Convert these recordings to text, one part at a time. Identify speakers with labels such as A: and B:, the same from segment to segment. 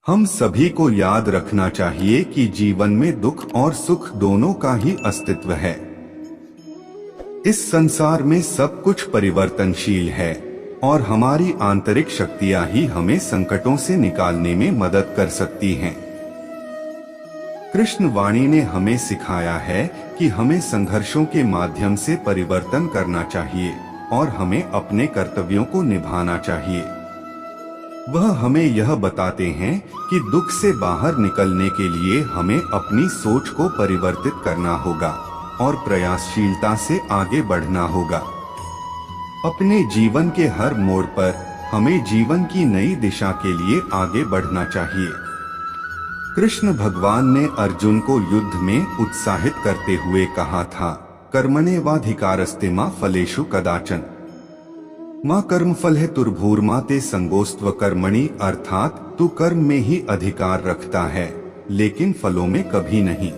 A: हम सभी को याद रखना चाहिए कि जीवन में दुख और सुख दोनों का ही अस्तित्व है। इस संसार में सब कुछ परिवर्तनशील है और हमारी आंतरिक शक्तियां ही हमें संकटों से निकालने में मदद कर सकती हैं। कृष्ण वाणी ने हमें सिखाया है कि हमें संघर्षों के माध्यम से परिवर्तन करना चाहिए और हमें अपने कर्तव्यों को निभाना चाहिए। वह हमें यह बताते हैं कि दुख से बाहर निकलने के लिए हमें अपनी सोच को परिवर्तित करना होगा और प्रयासशीलता से आगे बढ़ना होगा। अपने जीवन के हर मोड़ पर हमें जीवन की नई दिशा के लिए आगे बढ़ना चाहिए। कृष्ण भगवान ने अर्जुन को युद्ध में उत्साहित करते हुए कहा था, कर्मण्येवाधिकारस्ते मा फलेषु कदाचन माँ कर्मफल है तुर्भूर्मा ते संगोस्त्व कर्मणि, अर्थात तू कर्म में ही अधिकार रखता है लेकिन फलों में कभी नहीं।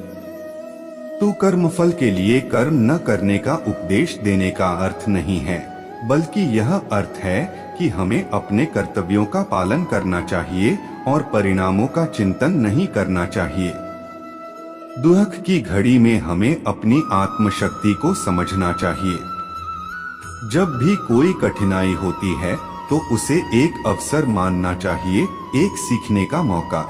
A: तू कर्मफल के लिए कर्म न करने का उपदेश देने का अर्थ नहीं है, बल्कि यह अर्थ है कि हमें अपने कर्तव्यों का पालन करना चाहिए और परिणामों का चिंतन नहीं करना चाहिए। दुख की घड़ी में हमें अपनी आत्मशक्ति को समझना चाहिए। जब भी कोई कठिनाई होती है तो उसे एक अवसर मानना चाहिए, एक सीखने का मौका।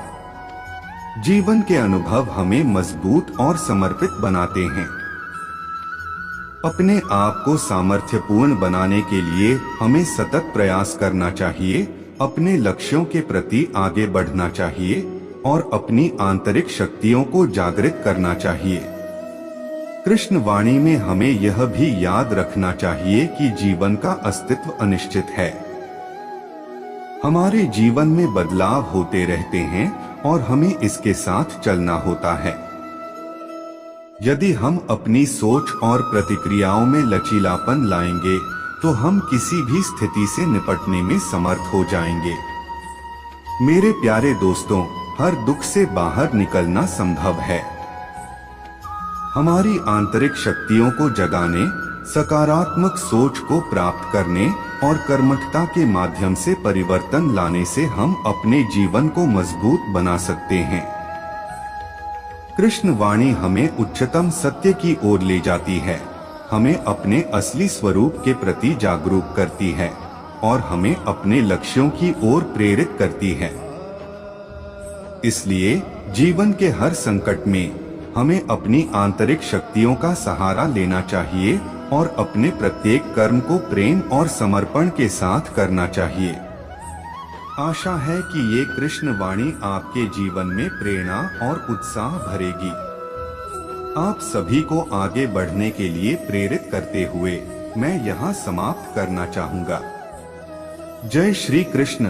A: जीवन के अनुभव हमें मजबूत और समर्पित बनाते हैं। अपने आप को सामर्थ्यपूर्ण बनाने के लिए हमें सतत प्रयास करना चाहिए, अपने लक्ष्यों के प्रति आगे बढ़ना चाहिए और अपनी आंतरिक शक्तियों को जागृत करना चाहिए। कृष्ण वाणी में हमें यह भी याद रखना चाहिए कि जीवन का अस्तित्व अनिश्चित है। हमारे जीवन में बदलाव होते रहते हैं और हमें इसके साथ चलना होता है। यदि हम अपनी सोच और प्रतिक्रियाओं में लचीलापन लाएंगे तो हम किसी भी स्थिति से निपटने में समर्थ हो जाएंगे। मेरे प्यारे दोस्तों, हर दुख से बाहर निकलना संभव है। हमारी आंतरिक शक्तियों को जगाने, सकारात्मक सोच को प्राप्त करने और कर्मठता के माध्यम से परिवर्तन लाने से हम अपने जीवन को मजबूत बना सकते हैं। कृष्ण वाणी हमें उच्चतम सत्य की ओर ले जाती है, हमें अपने असली स्वरूप के प्रति जागरूक करती है और हमें अपने लक्ष्यों की ओर प्रेरित करती है। इसलिए जीवन के हर संकट में हमें अपनी आंतरिक शक्तियों का सहारा लेना चाहिए और अपने प्रत्येक कर्म को प्रेम और समर्पण के साथ करना चाहिए। आशा है कि ये कृष्ण वाणी आपके जीवन में प्रेरणा और उत्साह भरेगी। आप सभी को आगे बढ़ने के लिए प्रेरित करते हुए मैं यहाँ समाप्त करना चाहूँगा। जय श्री कृष्ण।